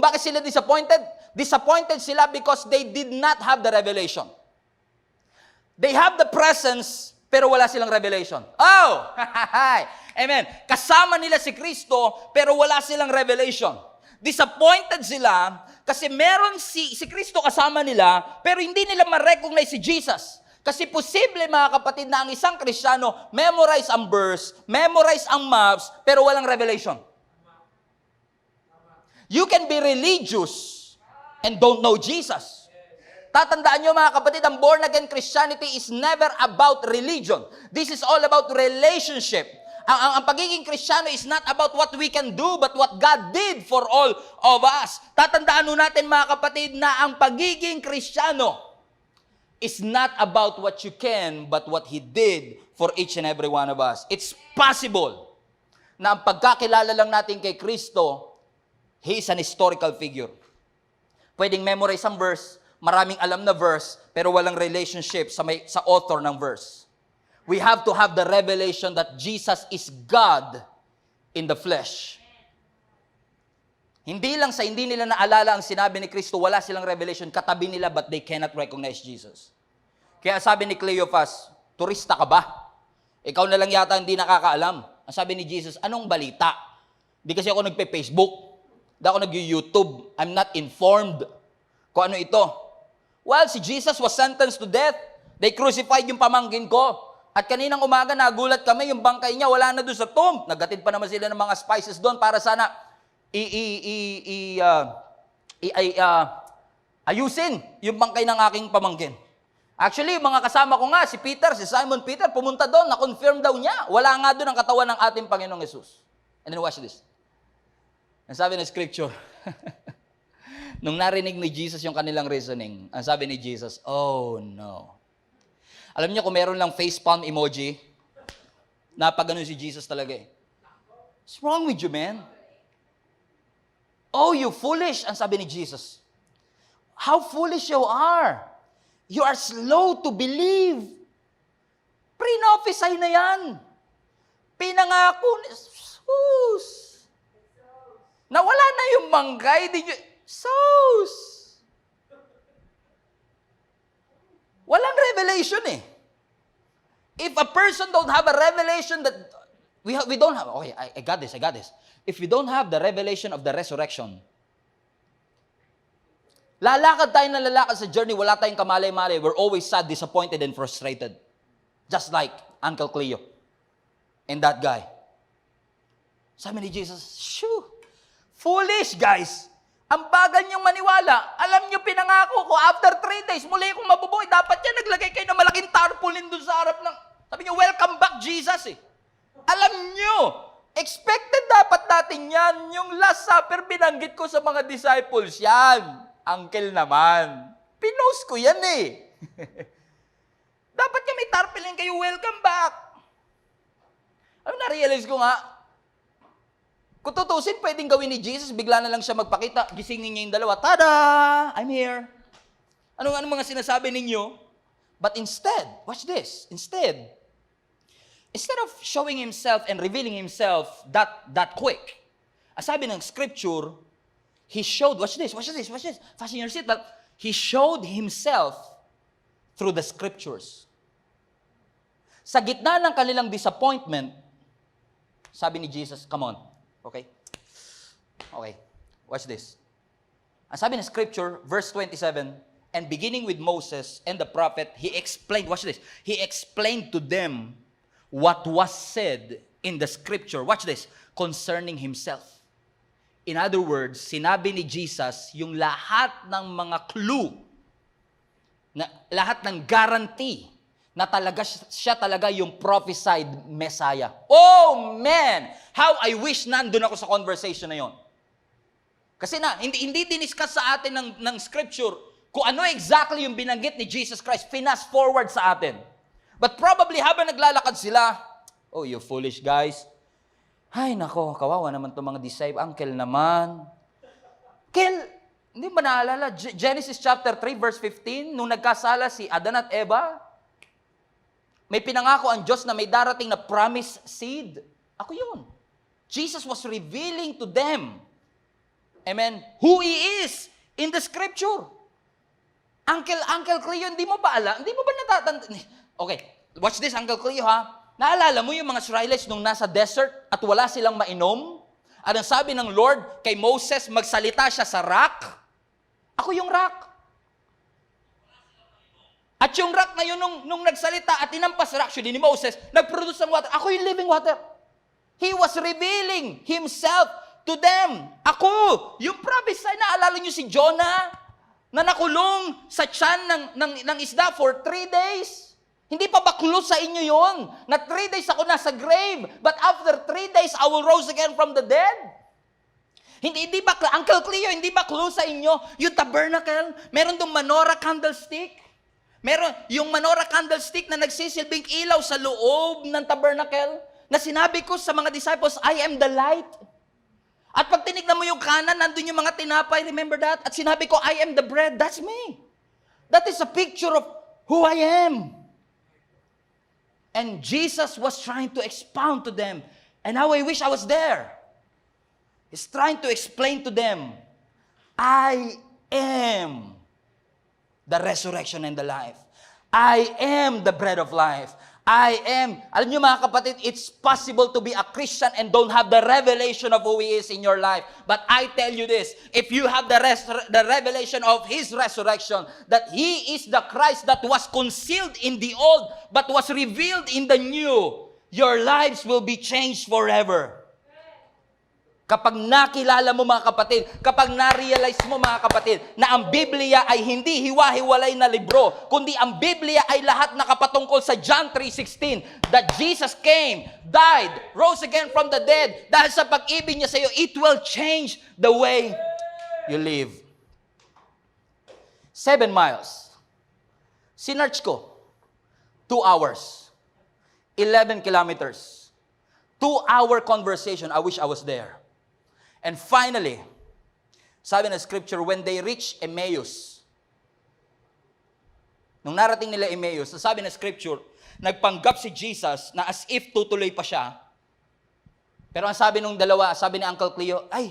bakit sila disappointed? Disappointed sila because they did not have the revelation. They have the presence, pero wala silang revelation. Oh! Amen. Kasama nila si Kristo, pero wala silang revelation. Disappointed sila kasi meron si Kristo kasama nila, pero hindi nila ma-recognize si Jesus. Kasi posible, mga kapatid, na ang isang Kristiyano, memorize ang verse, memorize ang maps, pero walang revelation. You can be religious and don't know Jesus. Tatandaan nyo, mga kapatid, ang born-again Christianity is never about religion. This is all about relationship. Ang pagiging Kristiyano is not about what we can do, but what God did for all of us. Tatandaan natin, mga kapatid, na ang pagiging Kristiyano is not about what you can, but what He did for each and every one of us. It's possible na ang pagkakilala lang natin kay Kristo, He is an historical figure. Pwedeng memorize ang verse, maraming alam na verse, pero walang relationship sa author ng verse. We have to have the revelation that Jesus is God in the flesh. Hindi nila naalala ang sinabi ni Kristo, wala silang revelation, katabi nila, but they cannot recognize Jesus. Kaya sabi ni Cleophas, turista ka ba? Ikaw na lang yata hindi nakakaalam. Ang sabi ni Jesus, anong balita? Di kasi ako nagpe-Facebook, di ako nag-YouTube, I'm not informed kung ano ito. Well, si Jesus was sentenced to death. They crucified yung pamangkin ko. At kaninang umaga, nagulat kami, yung bangkay niya, wala na doon sa tomb. Naggatid pa naman sila ng mga spices doon para sana ayusin yung bangkay ng aking pamangkin. Actually, yung mga kasama ko nga, si Simon Peter, pumunta doon, na-confirm daw niya. Wala nga doon ang katawan ng ating Panginoong Jesus. And then watch this. Ang sabi ng scripture, nung narinig ni Jesus yung kanilang reasoning, ang sabi ni Jesus, oh no. Alam niyo kung meron lang facepalm emoji, napagano si Jesus talaga eh. What's wrong with you, man? Oh, you foolish, ang sabi ni Jesus. How foolish you are. You are slow to believe. Pre-nophesy na yan. Pinangako ni Jesus. Nawala na yung manggay. Jesus. Walang revelation eh. If a person don't have a revelation that we don't have, okay, I got this. If we don't have the revelation of the resurrection, lalakad tayo na lalakad sa journey, wala tayong kamalay-malay, we're always sad, disappointed, and frustrated. Just like Uncle Cleo and that guy. Sabi ni Jesus, shoo, foolish guys. Ang bagal niyong maniwala. Alam niyo, pinangako ko, after 3 days, muli akong mabubuhay. Dapat yan, naglagay kayo ng malaking tarpaulin doon sa harap ng... Sabi niyo, welcome back, Jesus eh. Alam niyo, expected dapat natin yan. Yung Last Supper, binanggit ko sa mga disciples yan. Uncle naman. Pinost ko yan eh. Dapat niya may tarpaulin kayo, welcome back. Ano na-realize ko nga, kung tutusin, pwedeng gawin ni Jesus, bigla na lang siya magpakita, gisingin niya yung dalawa, tada! I'm here. Anong mga sinasabi ninyo? But instead, watch this, instead of showing himself and revealing himself that quick, as sabi ng scripture, he showed, watch this, fasten your seatbelt, he showed himself through the scriptures. Sa gitna ng kanilang disappointment, sabi ni Jesus, come on, okay, watch this. Ang sabi ng scripture, verse 27, and beginning with Moses and the prophet, he explained, watch this, he explained to them what was said in the scripture, watch this, concerning himself. In other words, sinabi ni Jesus yung lahat ng mga clue, na, lahat ng guarantee na siya talaga yung prophesied Messiah. Oh man! How I wish nandun ako sa conversation na yon. Kasi hindi diniscuss sa atin ng scripture kung ano exactly yung binanggit ni Jesus Christ. Fast forward sa atin. But probably habang naglalakad sila, oh, you foolish guys. Ay, nako, kawawa naman itong mga disciples. Uncle naman. Hindi ba naalala? Genesis chapter 3, verse 15, nung nagkasala si Adan at Eva, may pinangako ang Diyos na may darating na promised seed. Ako yun. Jesus was revealing to them, amen, who He is in the scripture. Uncle Cleo, hindi mo ba natatanda? Okay, watch this, Uncle Cleo ha. Naalala mo yung mga Israelites nung nasa desert at wala silang mainom? At ang sabi ng Lord kay Moses, magsalita siya sa rock. Ako yung rock. At yung rock na yun, nung nagsalita at tinampas rock, actually, ni Moses, nag-produce ng water. Ako yung living water. He was revealing himself to them. Ako, yung prophesy, naalala nyo si Jonah, na nakulong sa tiyan ng isda for 3 days? Hindi pa ba clue sa inyo yon? Na 3 days ako nasa grave, but after 3 days, I will rise again from the dead? Hindi ba, Uncle Cleo, hindi ba clue sa inyo? Yung tabernacle, meron dong menorah candlestick. Meron yung menorah candlestick na nagsisilbing ilaw sa loob ng tabernacle, na sinabi ko sa mga disciples, I am the light. At pag tinignan mo yung kanan, nandun yung mga tinapay, remember that? At sinabi ko, I am the bread. That's me. That is a picture of who I am. And Jesus was trying to expound to them. And how I wish I was there. He's trying to explain to them, I am the resurrection and the life. I am the bread of life. I am. Alam niyo mga kapatid, it's possible to be a Christian and don't have the revelation of who He is in your life. But I tell you this, if you have the revelation of His resurrection, that He is the Christ that was concealed in the old, but was revealed in the new, your lives will be changed forever. Kapag nakilala mo mga kapatid, kapag na-realize mo mga kapatid, na ang Biblia ay hindi hiwa-hiwalay na libro, kundi ang Biblia ay lahat nakapatungkol sa John 3:16, that Jesus came, died, rose again from the dead, dahil sa pag-ibig niya sa iyo, it will change the way you live. 7 miles. Sinearch ko, 2 hours, 11 kilometers, 2-hour conversation. I wish I was there. And finally, sabi ng scripture, when they reached Emmaus, nung narating nila Emmaus, sabi ng scripture, nagpanggap si Jesus na as if tutuloy pa siya. Pero ang sabi nung dalawa, sabi ni Uncle Cleo, ay,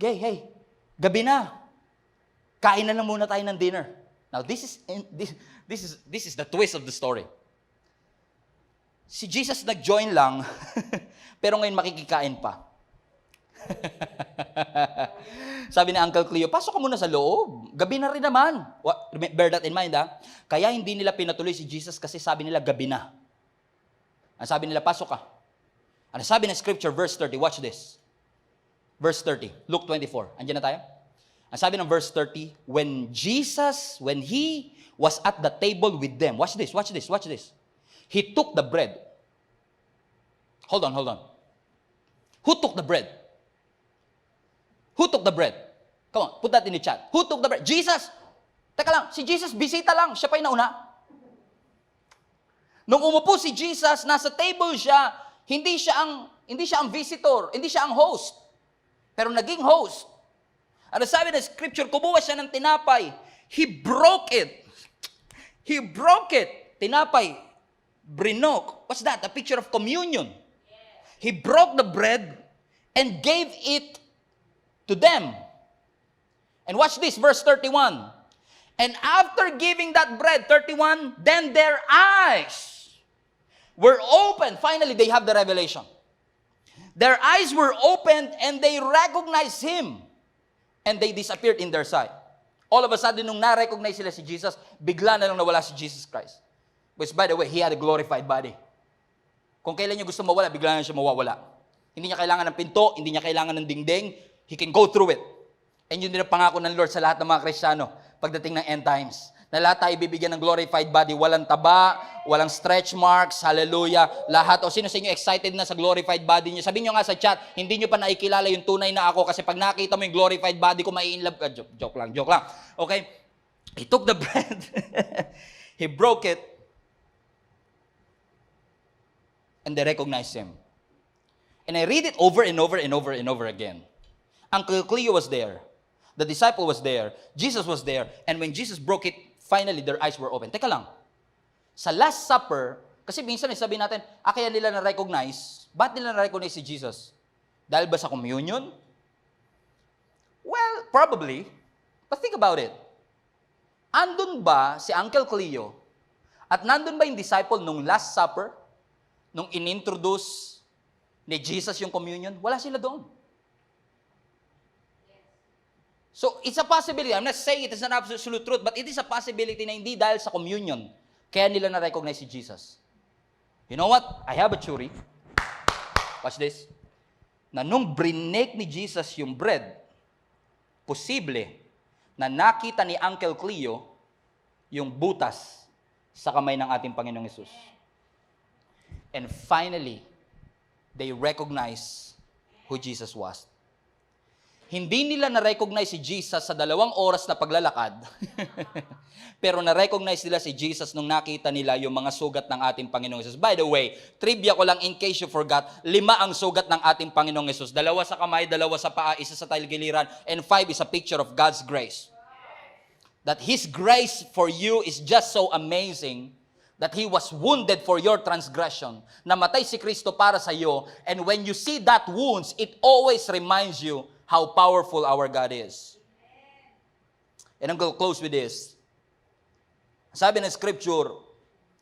hey, gabi na. Kain na lang muna tayo ng dinner. Now, this is the twist of the story. Si Jesus nag-join lang, pero ngayon makikikain pa. Sabi ni Uncle Cleo, pasok ka muna sa loob. Gabi na rin naman. Bear that in mind, ha? Kaya hindi nila pinatuloy si Jesus kasi sabi nila gabi na. Ang sabi nila, pasok ka. Ano sabi ng scripture, verse 30, watch this. Verse 30, Luke 24. Andiyan na tayo? Ang sabi ng verse 30, when He was at the table with them, watch this. He took the bread. Hold on. Who took the bread? Who took the bread? Come on, put that in the chat. Who took the bread? Jesus! Teka lang, si Jesus, bisita lang. Siya pa yung nauna. Nung umupo si Jesus, nasa table siya, hindi siya ang visitor, hindi siya ang host. Pero naging host. Ano sabi ng scripture, kumuha siya ng tinapay. He broke it. Tinapay. Brinok. What's that? A picture of communion. He broke the bread and gave it to them. And watch this, verse 31. And after giving that bread, 31, then their eyes were opened. Finally, they have the revelation. Their eyes were opened and they recognized Him. And they disappeared in their sight. All of a sudden, nung na-recognize sila si Jesus, bigla na lang nawala si Jesus Christ. Which, by the way, He had a glorified body. Kung kailan niya gusto mawala, bigla na siya mawawala. Hindi niya kailangan ng pinto, hindi niya kailangan ng dingding. He can go through it. And yun din ang pangako ng Lord sa lahat ng mga Kristiyano pagdating ng end times. Na lahat tayo bibigyan ng glorified body. Walang taba, walang stretch marks, hallelujah. Lahat, o sino sa inyo excited na sa glorified body niyo? Sabihin niyo nga sa chat, hindi niyo pa nakikilala yung tunay na ako kasi pag nakita mo yung glorified body ko, mai-inlove ka. Joke lang. Okay? He took the bread. He broke it. And they recognized Him. And I read it over and over again. Uncle Cleo was there. The disciple was there. Jesus was there. And when Jesus broke it, finally, their eyes were open. Teka lang. Sa Last Supper, kasi minsan sabi natin, kaya nila na-recognize. Ba't nila na-recognize si Jesus? Dahil ba sa communion? Well, probably. But think about it. Andun ba si Uncle Cleo at nandun ba yung disciple nung Last Supper? Nung inintroduce ni Jesus yung communion? Wala sila doon. So, it's a possibility. I'm not saying it is an absolute truth, but it is a possibility na hindi dahil sa communion, kaya nila na-recognize si Jesus. You know what? I have a theory. Watch this. Na nung brinake ni Jesus yung bread, posible na nakita ni Uncle Cleo yung butas sa kamay ng ating Panginoong Hesus. And finally, they recognize who Jesus was. Hindi nila na-recognize si Jesus sa 2 oras na paglalakad, pero na-recognize nila si Jesus nung nakita nila yung mga sugat ng ating Panginoong Hesus. By the way, trivia ko lang in case you forgot, 5 ang sugat ng ating Panginoong Hesus. 2 sa kamay, 2 sa paa, 1 sa tagiliran, and 5 is a picture of God's grace. That His grace for you is just so amazing that He was wounded for your transgression. Namatay si Kristo para sa iyo, and when you see that wounds, it always reminds you how powerful our God is. And I'm going to close with this. Sabi ng scripture,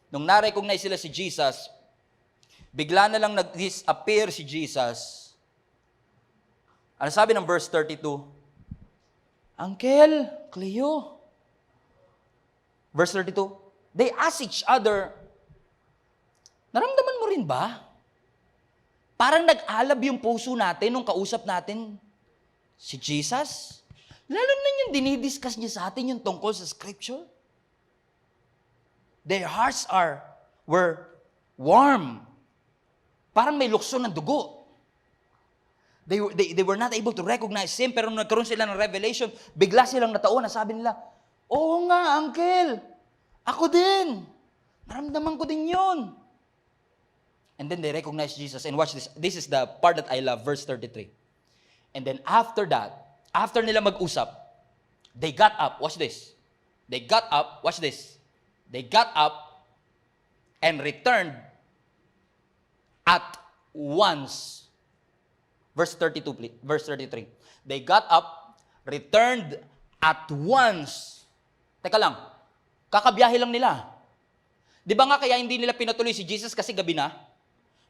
nung na-recognize sila si Jesus, bigla na lang nag-disappear si Jesus. Ano sabi ng verse 32? Uncle, Cleo. Verse 32, they ask each other, naramdaman mo rin ba? Parang nag-alab yung puso natin nung kausap natin si Jesus. Lalo na yung dinidiscuss niya sa atin yung tungkol sa scripture. Their hearts were warm. Parang may lukso ng dugo. They were not able to recognize Him, pero nung nagkaroon sila ng revelation, bigla silang natauhan na sabi nila, oo nga, Uncle, ako din. Naramdaman ko din yun. And then they recognize Jesus. And watch this. This is the part that I love, verse 33. And then after that, after nila mag-usap, they got up. Watch this. They got up. Watch this. They got up and returned at once. Verse 32, please. Verse 33. They got up, returned at once. Teka lang. Kakabiyahe lang nila. Di ba nga kaya hindi nila pinatuloy si Jesus kasi gabi na?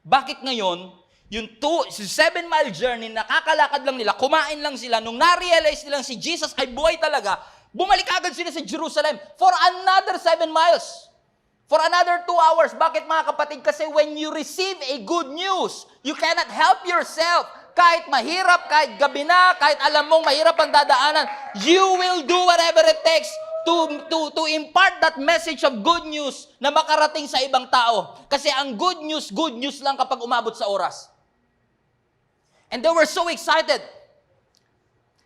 Bakit ngayon, yung 7-mile journey, nakakalakad lang nila, kumain lang sila, nung na-realize nilang si Jesus ay buhay talaga, bumalik agad sila sa Jerusalem for another 7 miles. For another 2 hours. Bakit mga kapatid? Kasi when you receive a good news, you cannot help yourself. Kahit mahirap, kahit gabi na, kahit alam mong mahirap ang dadaanan, you will do whatever it takes to impart that message of good news na makarating sa ibang tao. Kasi ang good news lang kapag umabot sa oras. And they were so excited.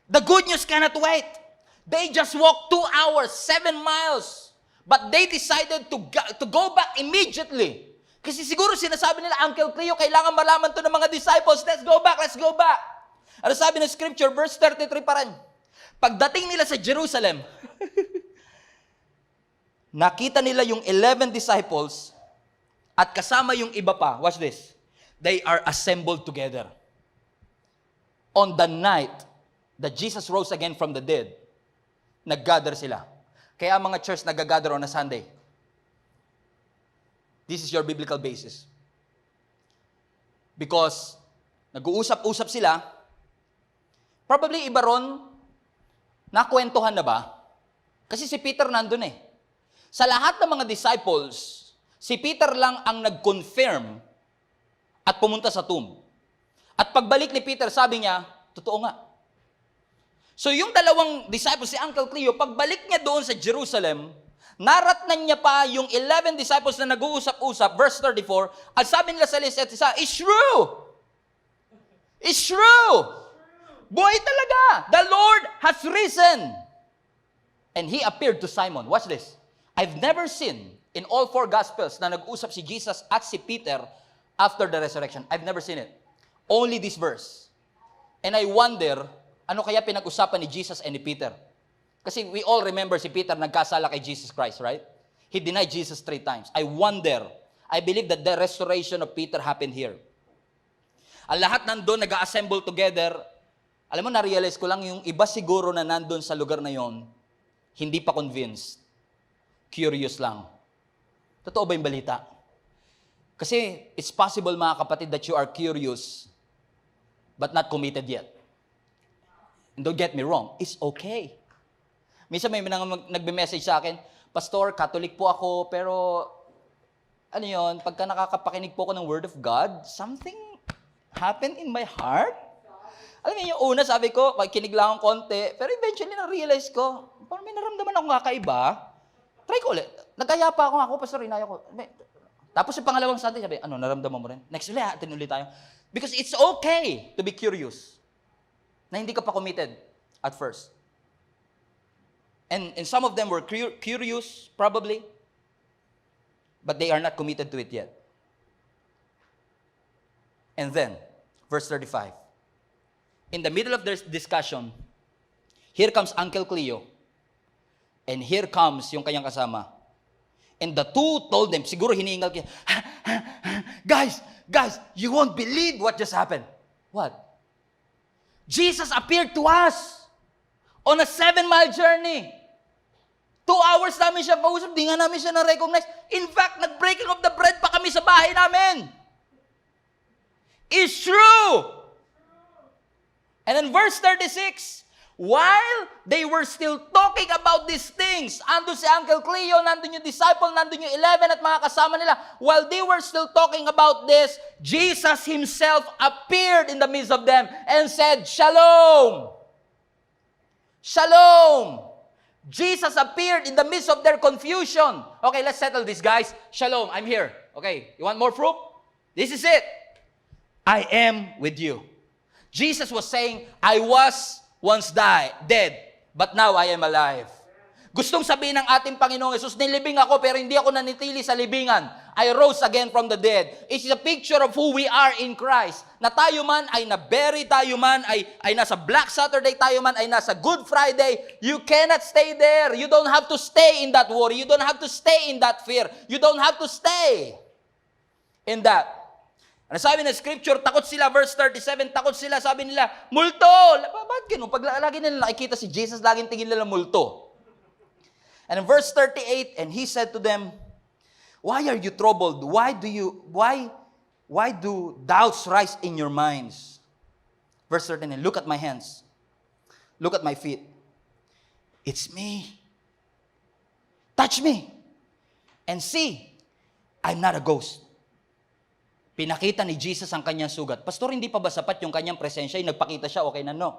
The good news cannot wait. They just walked 2 hours, 7 miles. But they decided to go back immediately. Kasi siguro sinasabi nila, Uncle Cleo, kailangan malaman to ng mga disciples. Let's go back. Ano sabi ng scripture? Verse 33 pa rin. Pagdating nila sa Jerusalem, nakita nila yung 11 disciples at kasama yung iba pa. Watch this. They are assembled together. On the night that Jesus rose again from the dead, nag-gather sila. Kaya mga church nag-gather on a Sunday. This is your biblical basis. Because nag-uusap-usap sila, probably iba ron, nakwentuhan na ba? Kasi si Peter nandun eh. Sa lahat ng mga disciples, si Peter lang ang nag-confirm at pumunta sa tomb. At pagbalik ni Peter, sabi niya, totoo nga. So yung dalawang disciples, si Uncle Cleo, pagbalik niya doon sa Jerusalem, naratnan niya pa yung 11 disciples na nag-uusap-usap, verse 34, at sabi nila sa isa't isa, it's true! It's true! Buhay talaga! The Lord has risen! And He appeared to Simon. Watch this. I've never seen in all 4 Gospels na nag-usap si Jesus at si Peter after the resurrection. I've never seen it. Only this verse. And I wonder, ano kaya pinag-usapan ni Jesus and ni Peter? Kasi we all remember si Peter nagkasala kay Jesus Christ, right? He denied Jesus 3 times. I wonder, I believe that the restoration of Peter happened here. Ang lahat nandun, nag-assemble together. Alam mo, na-realize ko lang, yung iba siguro na nandun sa lugar na yon, hindi pa convinced. Curious lang. Totoo ba yung balita? Kasi it's possible, mga kapatid, that you are curious but not committed yet. And don't get me wrong, it's okay. Minsan may nagbe-message sa akin, Pastor, Catholic po ako, pero ano yun, pagka nakakapakinig po ako ng Word of God, something happened in my heart. Alam mo yung una, sabi ko, kinig lang akong konti, pero eventually na-realize ko, parang may naramdaman akong kakaiba. Try ko ulit. Nagkaya pa ako, Pastor, inaya ko. Tapos yung pangalawang Sunday, sabi, ano, naramdaman mo rin? Next ulit, atin ulit tayo. Because it's okay to be curious na hindi ka pa committed at first. And some of them were curious, probably, but they are not committed to it yet. And then, verse 35. In the middle of their discussion, here comes Uncle Cleo, and here comes yung kanyang kasama. And the two told them, siguro hinihingal kaya, guys, you won't believe what just happened. What? Jesus appeared to us on a 7-mile journey. 2 hours namin siya kausap, di nga namin siya na-recognize. In fact, nag-breaking of the bread pa kami sa bahay namin. It's true. And in verse 36, while they were still talking about these things, andun si Uncle Cleo, nandun yung disciple, nandun yung 11 at mga kasama nila, while they were still talking about this, Jesus himself appeared in the midst of them and said, Shalom! Shalom! Jesus appeared in the midst of their confusion. Okay, let's settle this, guys. Shalom, I'm here. Okay, you want more proof? This is it. I am with you. Jesus was saying, I was once dead, but now I am alive. Gustong sabihin ng ating Panginoong Yesus, nilibing ako pero hindi ako nanitili sa libingan. I rose again from the dead. It's a picture of who we are in Christ. Na tayo man ay na-bury, tayo man ay nasa Black Saturday, tayo man ay nasa Good Friday, you cannot stay there. You don't have to stay in that worry. You don't have to stay in that fear. You don't have to stay in that. Ano sabi ng scripture, takot sila, verse 37, takot sila, sabi nila, multo! Bakit ganun? Pag lagi nila nakikita si Jesus, laging tingin nila multo. And in verse 38, and he said to them, why are you troubled? Why do doubts rise in your minds? Verse 39, look at my hands. Look at my feet. It's me. Touch me. And see, I'm not a ghost. Pinakita ni Jesus ang kanyang sugat. Pastor, hindi pa ba sapat yung kanyang presensya? Yung nagpakita siya, okay na, no.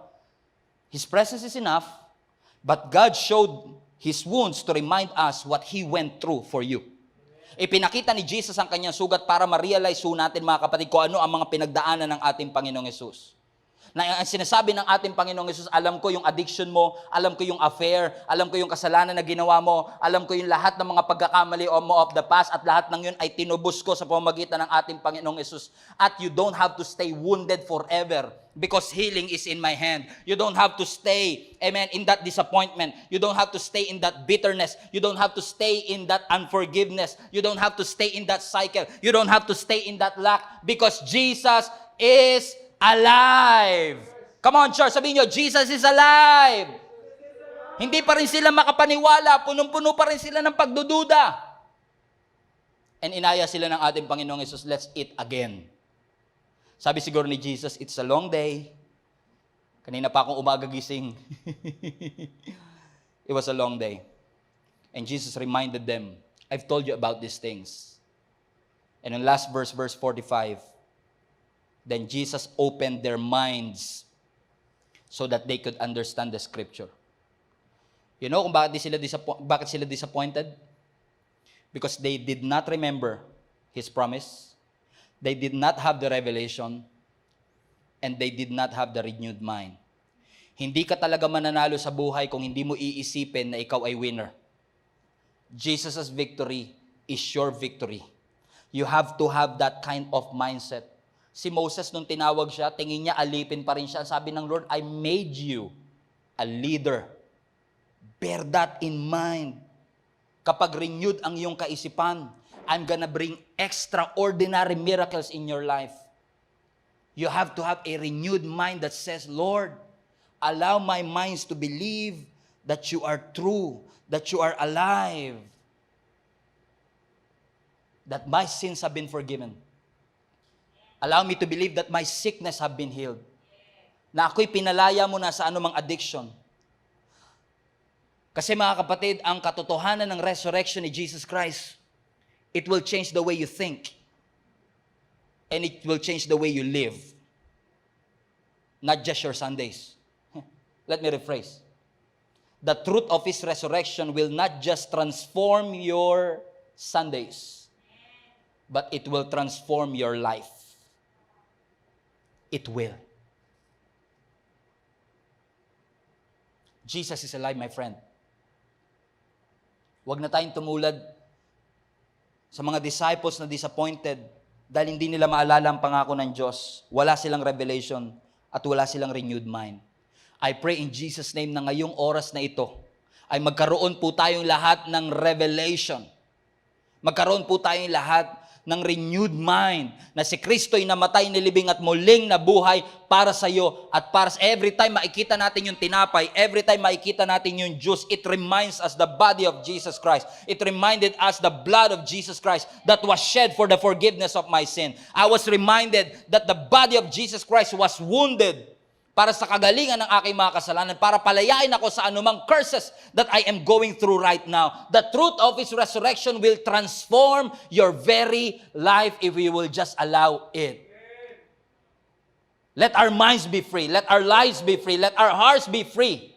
His presence is enough, but God showed His wounds to remind us what He went through for you. Ipinakita ni Jesus ang kanyang sugat para ma-realize natin, mga kapatid, kung ano ang mga pinagdaanan ng ating Panginoong Yesus. Na ang sinasabi ng ating Panginoong Yesus, alam ko yung addiction mo, alam ko yung affair, alam ko yung kasalanan na ginawa mo, alam ko yung lahat ng mga pagkakamali mo of the past, at lahat ng yun ay tinubos ko sa pamamagitan ng ating Panginoong Yesus. At you don't have to stay wounded forever because healing is in my hand. You don't have to stay, amen, in that disappointment. You don't have to stay in that bitterness. You don't have to stay in that unforgiveness. You don't have to stay in that cycle. You don't have to stay in that lack because Jesus is alive. Come on, church. Sabihin nyo, Jesus is alive. Hindi pa rin sila makapaniwala. Punong-puno pa rin sila ng pagdududa. And inaya sila ng ating Panginoong Yesus, let's eat again. Sabi siguro ni Jesus, it's a long day. Kanina pa akong umaga gising. It was a long day. And Jesus reminded them, I've told you about these things. And in last verse, verse 45, then Jesus opened their minds so that they could understand the scripture. You know kung bakit sila disappointed? Because they did not remember His promise. They did not have the revelation. And they did not have the renewed mind. Hindi ka talaga mananalo sa buhay kung hindi mo iisipin na ikaw ay winner. Jesus' victory is your victory. You have to have that kind of mindset. Si Moses, nung tinawag siya, tingin niya, alipin pa rin siya. Sabi ng Lord, I made you a leader. Bear that in mind. Kapag renewed ang iyong kaisipan, I'm gonna bring extraordinary miracles in your life. You have to have a renewed mind that says, Lord, allow my minds to believe that you are true, that you are alive. that my sins have been forgiven. Allow me to believe that my sickness have been healed. Na ako'y pinalaya mo na sa anumang addiction. Kasi mga kapatid, ang katotohanan ng resurrection ni Jesus Christ, it will change the way you think. And it will change the way you live. Not just your Sundays. Let me rephrase. The truth of His resurrection will not just transform your Sundays, but it will transform your life. It will. Jesus is alive, my friend. Huwag na tayong tumulad sa mga disciples na disappointed dahil hindi nila maalala ang pangako ng Diyos. Wala silang revelation at wala silang renewed mind. I pray in Jesus' name na ngayong oras na ito ay magkaroon po tayong lahat ng revelation. Magkaroon po tayong lahat ng renewed mind na si Kristo'y namatay, nilibing at muling nabuhay para sa iyo at para sa every time makikita natin yung tinapay, every time makikita natin yung juice, it reminds us the body of Jesus Christ. It reminded us the blood of Jesus Christ that was shed for the forgiveness of my sin. I was reminded that the body of Jesus Christ was wounded para sa kagalingan ng aking mga kasalanan, para palayain ako sa anumang curses that I am going through right now. The truth of His resurrection will transform your very life if we will just allow it. Let our minds be free. Let our lives be free. Let our hearts be free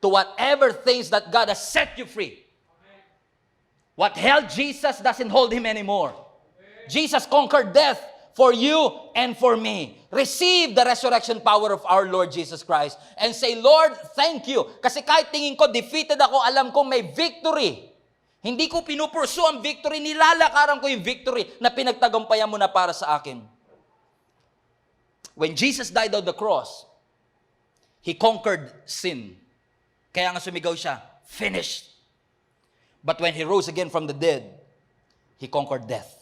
to whatever things that God has set you free. What held Jesus doesn't hold Him anymore. Jesus conquered death for you and for me. Receive the resurrection power of our Lord Jesus Christ and say, Lord, thank you. Kasi kahit tingin ko defeated ako, alam ko may victory. Hindi ko pinupursu ang victory, nilalakaran ko yung victory na pinagtagumpayan mo na para sa akin. When Jesus died on the cross, He conquered sin. Kaya nga sumigaw siya, finished. But when He rose again from the dead, He conquered death.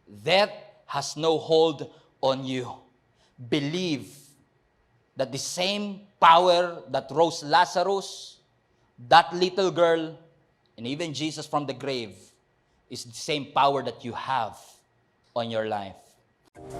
Death has no hold on you. Believe that the same power that rose Lazarus, that little girl, and even Jesus from the grave is the same power that you have on your life.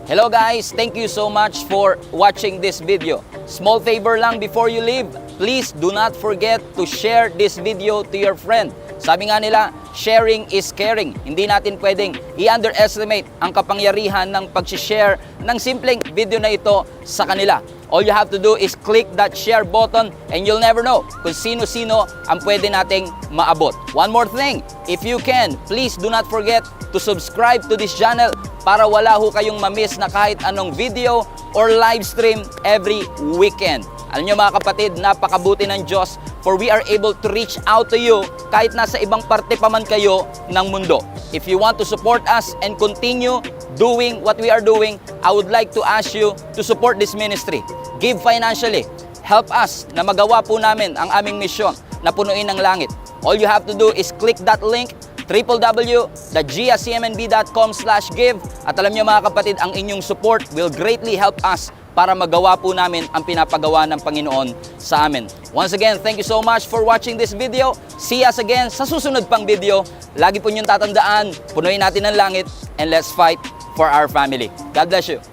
Hello guys, thank you so much for watching this video. Small favor lang before you leave, please do not forget to share this video to your friend. Sabi nga nila, sharing is caring. Hindi natin pwedeng i-underestimate ang kapangyarihan ng pag-share ng simpleng video na ito sa kanila. All you have to do is click that share button and you'll never know kung sino-sino ang pwede nating maabot. One more thing, if you can, please do not forget to subscribe to this channel para wala ho kayong mamiss na kahit anong video or live stream every weekend. Alam nyo mga kapatid, napakabuti ng Diyos for we are able to reach out to you kahit nasa ibang parte pa man kayo ng mundo. If you want to support us and continue doing what we are doing, I would like to ask you to support this ministry. Give financially. Help us na magawa po namin ang aming misyon na punuin ang langit. All you have to do is click that link www.giacmnb.com/give at alam nyo mga kapatid, ang inyong support will greatly help us para magawa po namin ang pinapagawa ng Panginoon sa amin. Once again, thank you so much for watching this video. See us again sa susunod pang video. Lagi po niyong tatandaan, punuin natin ang langit and let's fight for our family. God bless you.